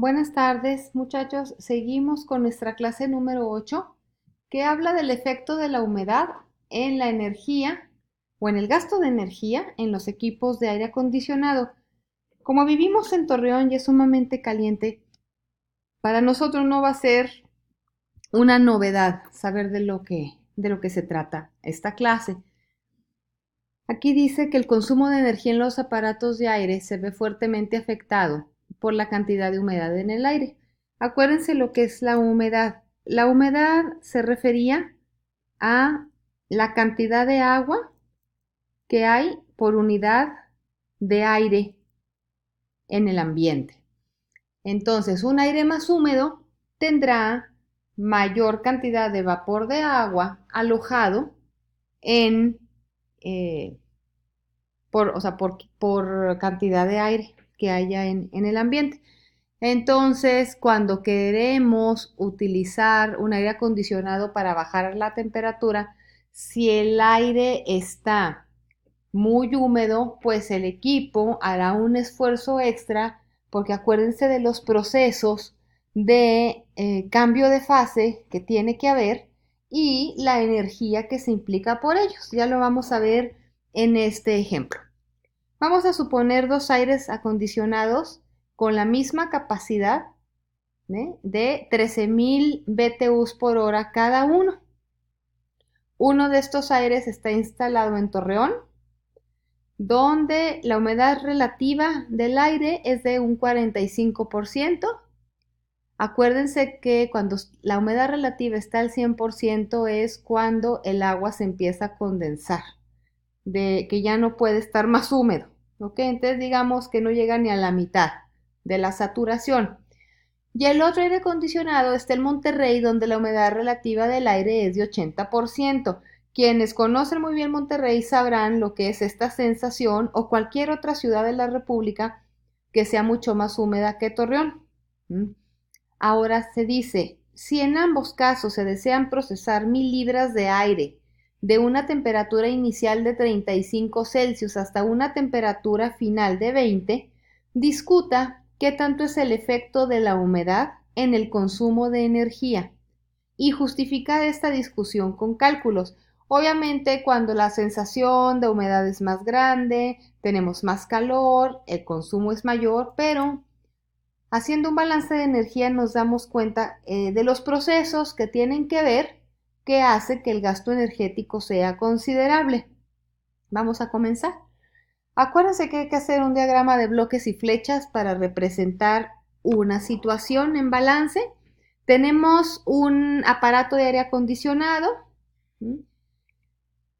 Buenas tardes, muchachos. Seguimos con nuestra clase número 8, que habla del efecto de la humedad en la energía o en el gasto de energía en los equipos de aire acondicionado. Como vivimos en Torreón y es sumamente caliente, para nosotros no va a ser una novedad saber de lo que se trata esta clase. Aquí dice que el consumo de energía en los aparatos de aire se ve fuertemente afectado por la cantidad de humedad en el aire. Acuérdense lo que es la humedad. La humedad se refería a la cantidad de agua que hay por unidad de aire en el ambiente. Entonces, un aire más húmedo tendrá mayor cantidad de vapor de agua alojado en eh, por cantidad de aire que haya en el ambiente. Entonces, cuando queremos utilizar un aire acondicionado para bajar la temperatura, si el aire está muy húmedo, pues el equipo hará un esfuerzo extra, porque acuérdense de los procesos de cambio de fase que tiene que haber y la energía que se implica por ellos. Ya lo vamos a ver en este ejemplo. Vamos a suponer dos aires acondicionados con la misma capacidad, de 13,000 BTUs por hora cada uno. Uno de estos aires está instalado en Torreón, donde la humedad relativa del aire es de un 45%. Acuérdense que cuando la humedad relativa está al 100% es cuando el agua se empieza a condensar, de que ya no puede estar más húmedo. ¿Ok? Entonces digamos que no llega ni a la mitad de la saturación. Y el otro aire acondicionado está en Monterrey, donde la humedad relativa del aire es de 80%. Quienes conocen muy bien Monterrey sabrán lo que es esta sensación o cualquier otra ciudad de la República que sea mucho más húmeda que Torreón. Ahora se dice, si en ambos casos se desean procesar 1,000 libras de aire de una temperatura inicial de 35 Celsius hasta una temperatura final de 20, discuta qué tanto es el efecto de la humedad en el consumo de energía y justifica esta discusión con cálculos. Obviamente, cuando la sensación de humedad es más grande, tenemos más calor, el consumo es mayor, pero haciendo un balance de energía nos damos cuenta de los procesos que tienen que ver que hace que el gasto energético sea considerable. Vamos a comenzar. Acuérdense que hay que hacer un diagrama de bloques y flechas para representar una situación en balance. Tenemos un aparato de aire acondicionado.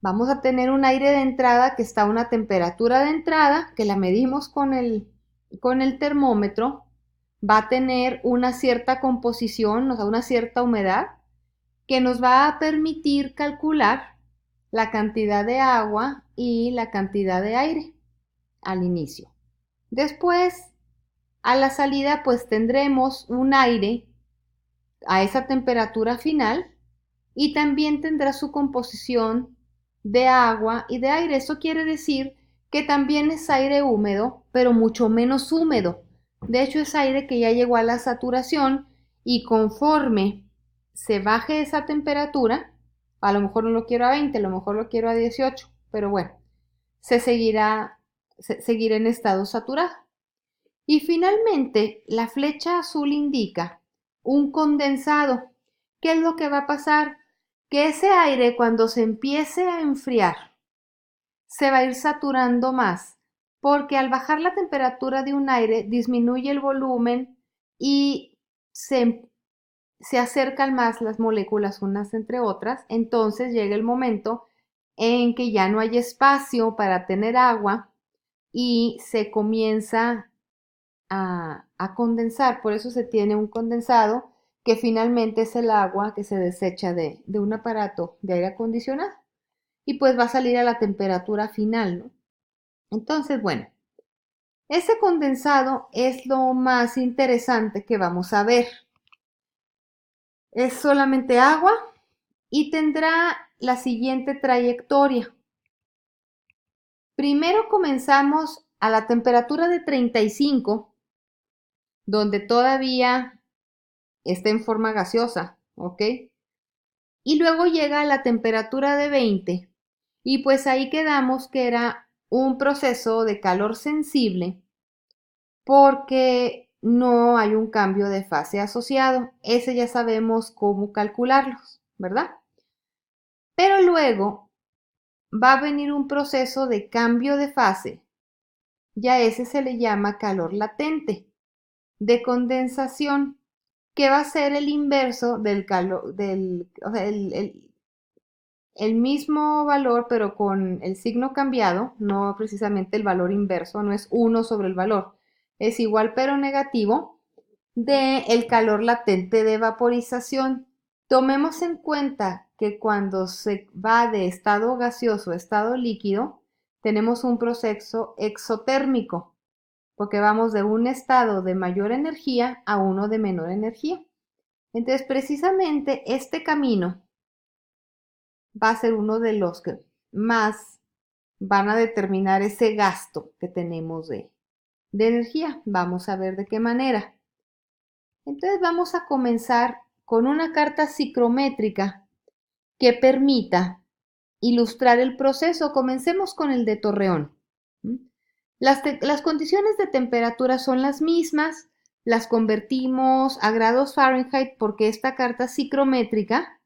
Vamos a tener un aire de entrada que está a una temperatura de entrada, que la medimos con el termómetro. Va a tener una cierta composición, o sea, una cierta humedad, que nos va a permitir calcular la cantidad de agua y la cantidad de aire al inicio. Después, a la salida, pues tendremos un aire a esa temperatura final y también tendrá su composición de agua y de aire. Eso quiere decir que también es aire húmedo, pero mucho menos húmedo. De hecho, es aire que ya llegó a la saturación y conforme se baje esa temperatura, a lo mejor no lo quiero a 20, a lo mejor lo quiero a 18, pero bueno, seguirá en estado saturado. Y finalmente, la flecha azul indica un condensado. ¿Qué es lo que va a pasar? Que ese aire, cuando se empiece a enfriar, se va a ir saturando más, porque al bajar la temperatura de un aire disminuye el volumen y se acercan más las moléculas unas entre otras. Entonces llega el momento en que ya no hay espacio para tener agua y se comienza a condensar. Por eso se tiene un condensado que finalmente es el agua que se desecha de un aparato de aire acondicionado y pues va a salir a la temperatura final, ¿no? Entonces, bueno, ese condensado es lo más interesante que vamos a ver. Es solamente agua y tendrá la siguiente trayectoria. Primero comenzamos a la temperatura de 35, donde todavía está en forma gaseosa, ¿ok? Y luego llega a la temperatura de 20 y pues ahí quedamos que era un proceso de calor sensible porque no hay un cambio de fase asociado. Ese ya sabemos cómo calcularlos, ¿verdad? Pero luego va a venir un proceso de cambio de fase. Ya ese se le llama calor latente, de condensación, que va a ser el inverso del calor, o sea, el mismo valor, pero con el signo cambiado, no precisamente el valor inverso, no es 1 sobre el valor, es igual pero negativo del calor latente de vaporización. Tomemos en cuenta que cuando se va de estado gaseoso a estado líquido, tenemos un proceso exotérmico, porque vamos de un estado de mayor energía a uno de menor energía. Entonces, precisamente este camino va a ser uno de los que más van a determinar ese gasto que tenemos de energía. Vamos a ver de qué manera. Entonces vamos a comenzar con una carta psicométrica que permita ilustrar el proceso. Comencemos con el de Torreón. Las condiciones de temperatura son las mismas, las convertimos a grados Fahrenheit porque esta carta psicométrica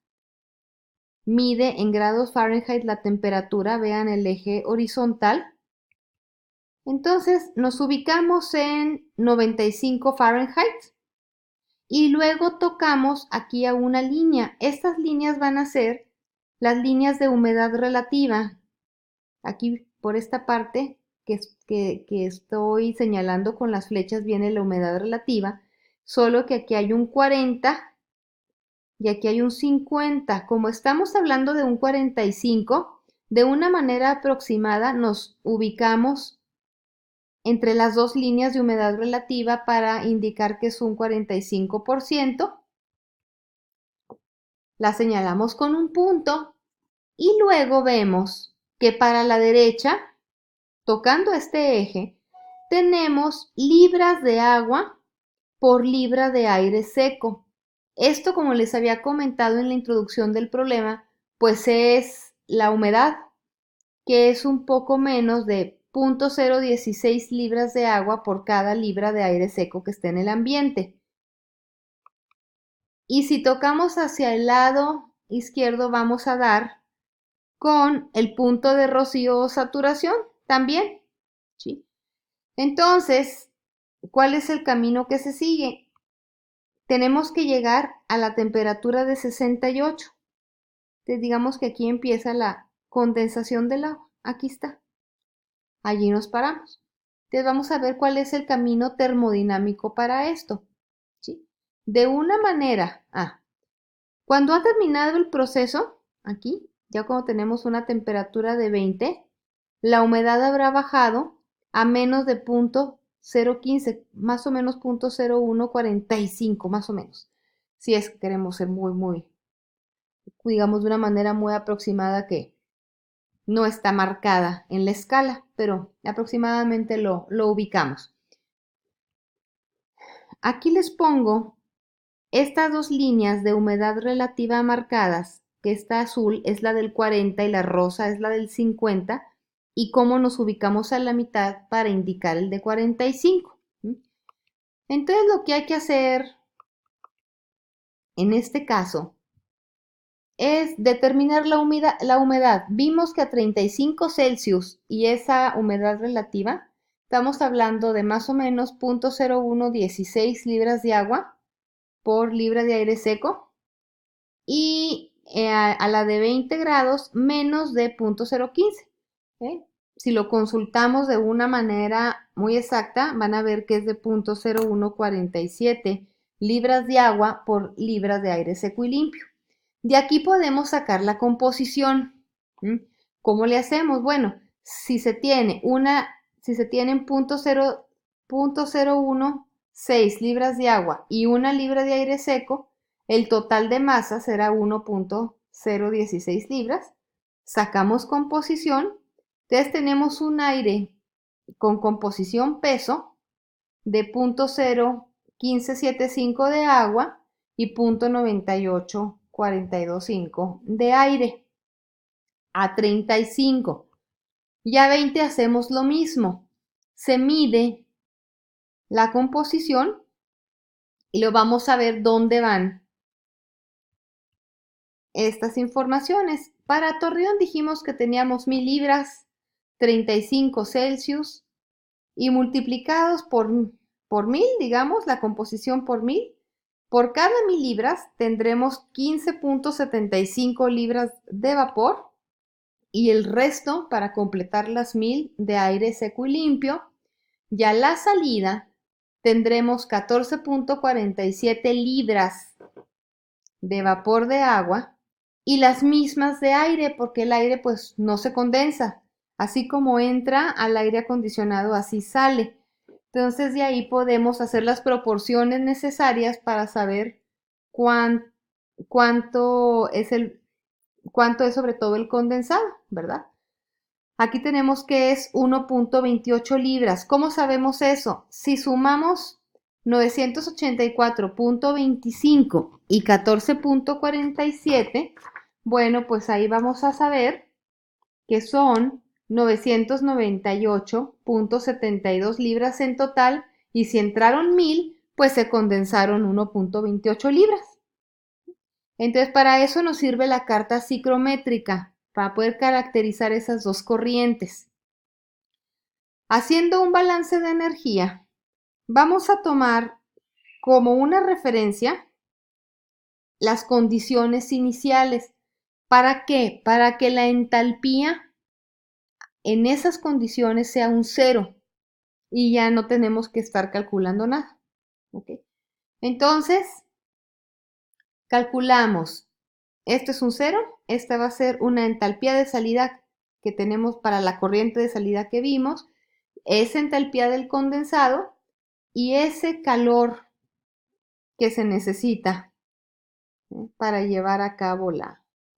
mide en grados Fahrenheit la temperatura, vean el eje horizontal. Entonces nos ubicamos en 95 Fahrenheit y luego tocamos aquí a una línea. Estas líneas van a ser las líneas de humedad relativa. Aquí por esta parte que estoy señalando con las flechas viene la humedad relativa, solo que aquí hay un 40 y aquí hay un 50. Como estamos hablando de un 45, de una manera aproximada nos ubicamos entre las dos líneas de humedad relativa para indicar que es un 45%. La señalamos con un punto y luego vemos que para la derecha, tocando este eje, tenemos libras de agua por libra de aire seco. Esto, como les había comentado en la introducción del problema, pues es la humedad, que es un poco menos de 0.016 libras de agua por cada libra de aire seco que esté en el ambiente. Y si tocamos hacia el lado izquierdo vamos a dar con el punto de rocío o saturación también, ¿sí? Entonces, ¿cuál es el camino que se sigue? Tenemos que llegar a la temperatura de 68. Entonces, digamos que aquí empieza la condensación del agua. Aquí está. Allí nos paramos. Entonces, vamos a ver cuál es el camino termodinámico para esto, ¿sí? De una manera, cuando ha terminado el proceso, aquí, ya cuando tenemos una temperatura de 20, la humedad habrá bajado a menos de 0.015, más o menos 0.0145, más o menos. Si es que queremos ser muy, digamos, de una manera muy aproximada que no está marcada en la escala, pero aproximadamente lo ubicamos. Aquí les pongo estas dos líneas de humedad relativa marcadas, que esta azul es la del 40 y la rosa es la del 50, y cómo nos ubicamos a la mitad para indicar el de 45. Entonces lo que hay que hacer en este caso es determinar la humedad. Vimos que a 35 Celsius y esa humedad relativa, estamos hablando de más o menos 0.0116 libras de agua por libra de aire seco, y a la de 20 grados menos de 0.015. Si lo consultamos de una manera muy exacta, van a ver que es de 0.0147 libras de agua por libras de aire seco y limpio. De aquí podemos sacar la composición. ¿Cómo le hacemos? Bueno, si se tienen 0.016 libras de agua y una libra de aire seco, el total de masa será 1.016 libras. Sacamos composición. Entonces tenemos un aire con composición peso de 15,75 de agua y 0,984225 de aire. A 35. Y a 20 hacemos lo mismo. Se mide la composición y lo vamos a ver dónde van estas informaciones. Para Torreón dijimos que teníamos 1000 libras, 35 Celsius, y multiplicados por 1000, digamos, la composición por 1000, por cada 1000 libras tendremos 15,75 libras de vapor y el resto para completar las 1000 de aire seco y limpio. Y a la salida tendremos 14,47 libras de vapor de agua y las mismas de aire, porque el aire pues no se condensa. Así como entra al aire acondicionado, así sale. Entonces de ahí podemos hacer las proporciones necesarias para saber cuánto es sobre todo el condensado, ¿verdad? Aquí tenemos que es 1,28 libras. ¿Cómo sabemos eso? Si sumamos 984,25 y 14,47, bueno, pues ahí vamos a saber que son 998,72 libras en total, y si entraron 1000, pues se condensaron 1,28 libras. Entonces, para eso nos sirve la carta psicométrica, para poder caracterizar esas dos corrientes. Haciendo un balance de energía, vamos a tomar como una referencia las condiciones iniciales. ¿Para qué? Para que la entalpía en esas condiciones sea un 0 y ya no tenemos que estar calculando nada. ¿Okay? Entonces, calculamos, esto es un 0, esta va a ser una entalpía de salida que tenemos para la corriente de salida que vimos, esa entalpía del condensado y ese calor que se necesita, ¿sí?, para llevar a cabo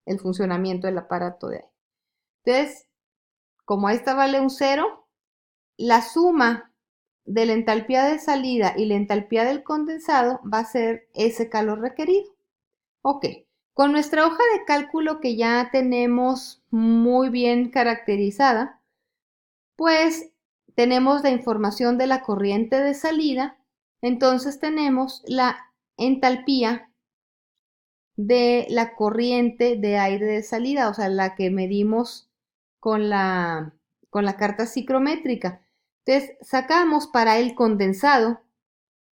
el funcionamiento del aparato de aire. Entonces, como esta vale un 0, la suma de la entalpía de salida y la entalpía del condensado va a ser ese calor requerido. Ok, con nuestra hoja de cálculo que ya tenemos muy bien caracterizada, pues tenemos la información de la corriente de salida, entonces tenemos la entalpía de la corriente de aire de salida, o sea, la que medimos con la carta psicométrica. Entonces, sacamos para el condensado,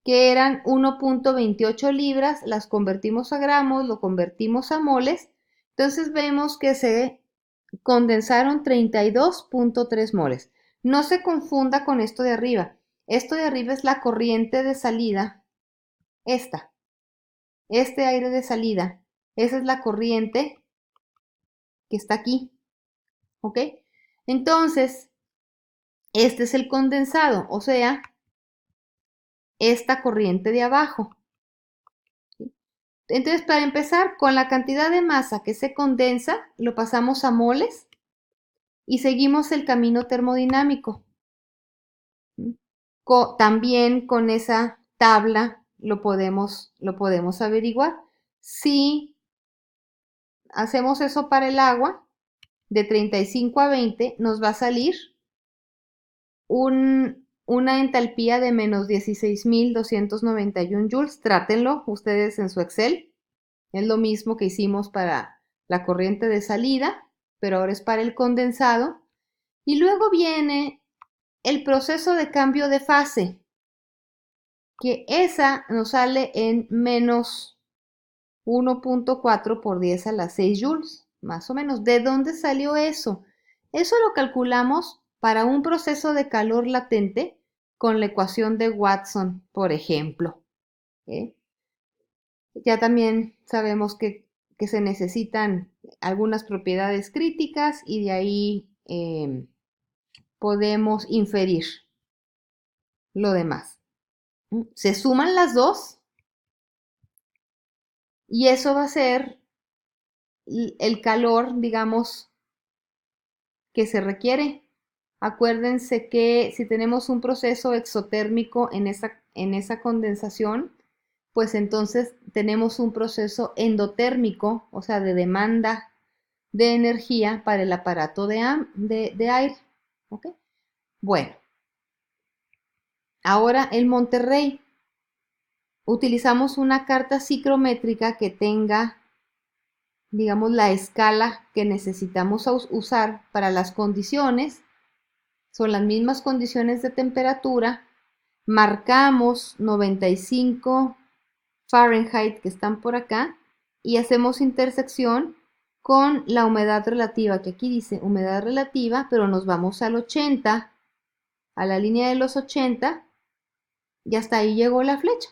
que eran 1,28 libras, las convertimos a gramos, lo convertimos a moles, entonces vemos que se condensaron 32,3 moles. No se confunda con esto de arriba. Esto de arriba es la corriente de salida, este aire de salida, esa es la corriente que está aquí, ¿ok? Entonces, este es el condensado, o sea, esta corriente de abajo. Entonces, para empezar, con la cantidad de masa que se condensa, lo pasamos a moles y seguimos el camino termodinámico. También con esa tabla lo podemos averiguar. Si hacemos eso para el agua, de 35 a 20, nos va a salir una entalpía de menos 16,291 joules. Trátenlo ustedes en su Excel. Es lo mismo que hicimos para la corriente de salida, pero ahora es para el condensado. Y luego viene el proceso de cambio de fase, que esa nos sale en menos 1,4 por 10 a la 6 joules, más o menos. ¿De dónde salió eso? Eso lo calculamos para un proceso de calor latente con la ecuación de Watson, por ejemplo. Ya también sabemos que se necesitan algunas propiedades críticas y de ahí podemos inferir lo demás. Se suman las dos y eso va a ser el calor, digamos, que se requiere Acuérdense que si tenemos un proceso exotérmico en esa condensación, pues entonces tenemos un proceso endotérmico, o sea, de demanda de energía para el aparato de aire. ¿Ok? Bueno, ahora en Monterrey utilizamos una carta psicométrica que tenga, digamos, la escala que necesitamos usar para las condiciones. Son las mismas condiciones de temperatura. Marcamos 95 Fahrenheit que están por acá y hacemos intersección con la humedad relativa, que aquí dice humedad relativa, pero nos vamos al 80, a la línea de los 80, y hasta ahí llegó la flecha.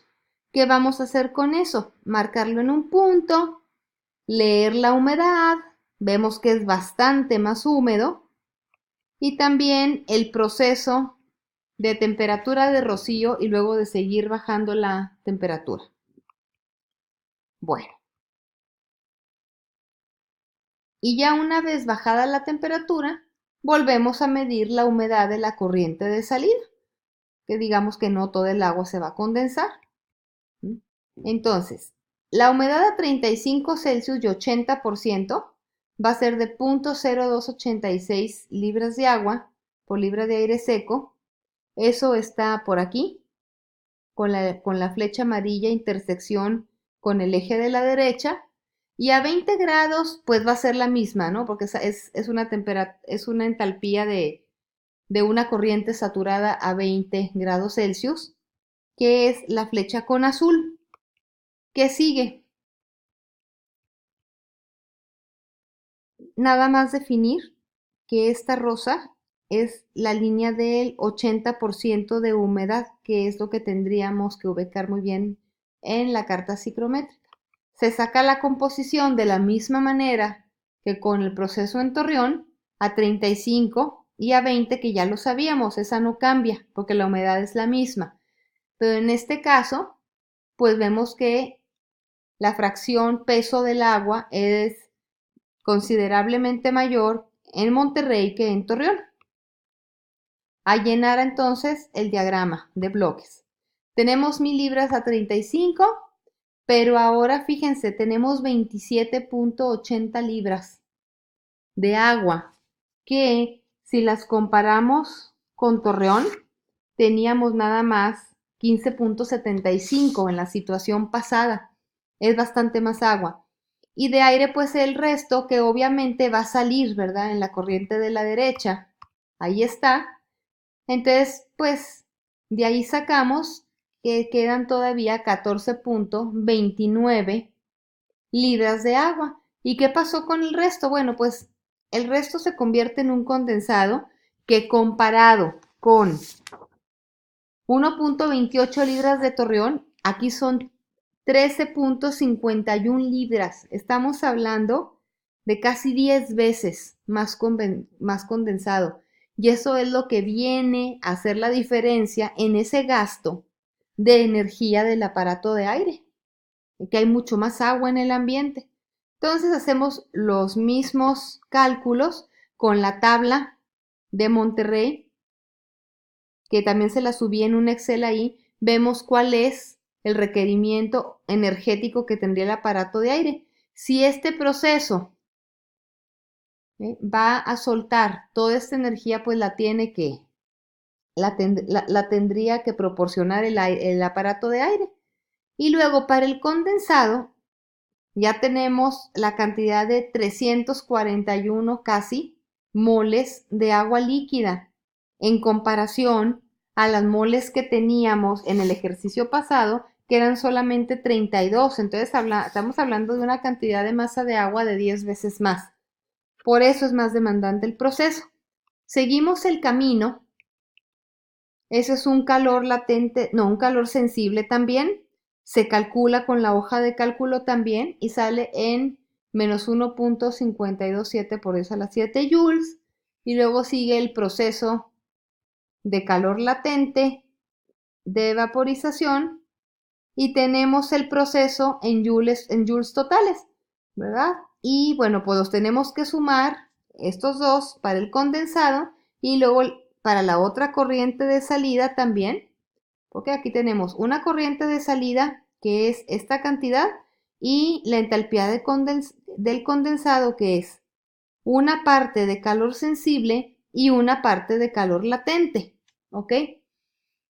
¿Qué vamos a hacer con eso? Marcarlo en un punto, leer la humedad, vemos que es bastante más húmedo, y también el proceso de temperatura de rocío y luego de seguir bajando la temperatura. Bueno, y ya una vez bajada la temperatura, volvemos a medir la humedad de la corriente de salida, que digamos que no todo el agua se va a condensar. Entonces, la humedad a 35 Celsius y 80% va a ser de 0.0286 libras de agua por libra de aire seco. Eso está por aquí, con la flecha amarilla, intersección con el eje de la derecha. Y a 20 grados, pues va a ser la misma, ¿no? Porque es una entalpía de una corriente saturada a 20 grados Celsius, que es la flecha con azul. ¿Qué sigue? Nada más definir que esta rosa es la línea del 80% de humedad, que es lo que tendríamos que ubicar muy bien en la carta psicométrica. Se saca la composición de la misma manera que con el proceso en Torreón, a 35 y a 20, que ya lo sabíamos, esa no cambia porque la humedad es la misma. Pero en este caso, pues vemos que la fracción peso del agua es considerablemente mayor en Monterrey que en Torreón. A llenar entonces el diagrama de bloques. Tenemos 1000 libras a 35, pero ahora fíjense, tenemos 27.80 libras de agua, que si las comparamos con Torreón, teníamos nada más 15.75 en la situación pasada. Es bastante más agua. Y de aire, pues el resto que obviamente va a salir, ¿verdad? En la corriente de la derecha. Ahí está. Entonces, pues de ahí sacamos que quedan todavía 14.29 libras de agua. ¿Y qué pasó con el resto? Bueno, pues el resto se convierte en un condensado que comparado con 1.28 libras de Torreón, aquí son 13.51 libras. Estamos hablando de casi 10 veces más condensado. Y eso es lo que viene a hacer la diferencia en ese gasto de energía del aparato de aire, que hay mucho más agua en el ambiente. Entonces hacemos los mismos cálculos con la tabla de Monterrey, que también se la subí en un Excel ahí. Vemos cuál es el requerimiento energético que tendría el aparato de aire. Si este proceso va a soltar toda esta energía, pues la tendría que proporcionar el aparato de aire. Y luego para el condensado ya tenemos la cantidad de 341 casi moles de agua líquida en comparación a las moles que teníamos en el ejercicio pasado, que eran solamente 32. Entonces estamos hablando de una cantidad de masa de agua de 10 veces más. Por eso es más demandante el proceso. Seguimos el camino. Ese es un calor latente, no, un calor sensible también. Se calcula con la hoja de cálculo también y sale en menos 1.527 por 10 a la 7 joules. Y luego sigue el proceso de calor latente, de vaporización, y tenemos el proceso en joules totales, ¿verdad? Y bueno, pues los tenemos que sumar estos dos para el condensado y luego para la otra corriente de salida también, porque aquí tenemos una corriente de salida que es esta cantidad y la entalpía del condensado que es una parte de calor sensible y una parte de calor latente, ¿ok?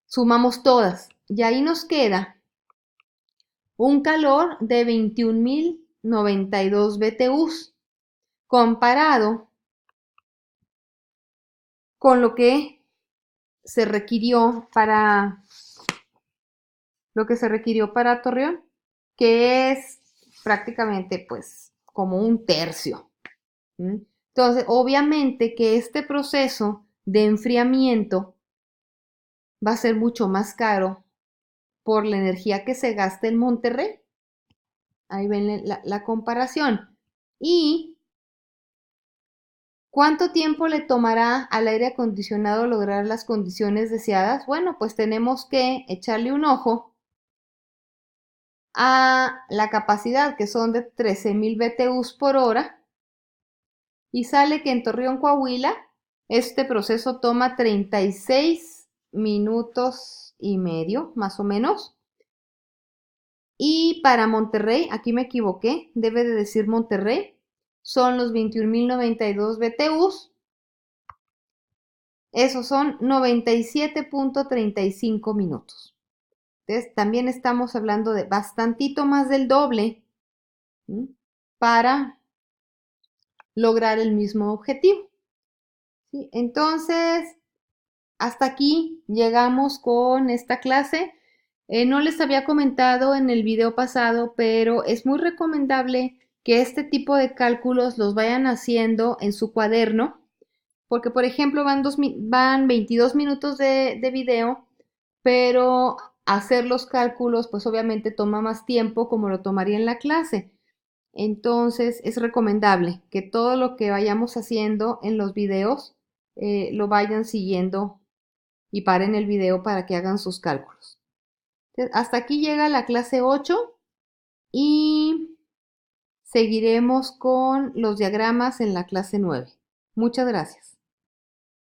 Sumamos todas y ahí nos queda un calor de 21.092 BTUs comparado con lo que se requirió para Torreón, que es prácticamente pues como un tercio. Entonces, obviamente que este proceso de enfriamiento va a ser mucho más caro por la energía que se gasta en Monterrey. Ahí ven la comparación. ¿Y cuánto tiempo le tomará al aire acondicionado lograr las condiciones deseadas? Bueno, pues tenemos que echarle un ojo a la capacidad, que son de 13.000 BTUs por hora, y sale que en Torreón, Coahuila, este proceso toma 36 minutos y medio, más o menos. Y para Monterrey, aquí me equivoqué, debe de decir Monterrey, son los 21.092 BTUs. Esos son 97.35 minutos. Entonces, también estamos hablando de bastantito más del doble, ¿sí?, para lograr el mismo objetivo, ¿sí? Entonces, hasta aquí llegamos con esta clase. No les había comentado en el video pasado, pero es muy recomendable que este tipo de cálculos los vayan haciendo en su cuaderno, porque por ejemplo van 22 minutos de video, pero hacer los cálculos pues obviamente toma más tiempo como lo tomaría en la clase. Entonces es recomendable que todo lo que vayamos haciendo en los videos lo vayan siguiendo y paren el video para que hagan sus cálculos. Entonces, hasta aquí llega la clase 8 y seguiremos con los diagramas en la clase 9. Muchas gracias.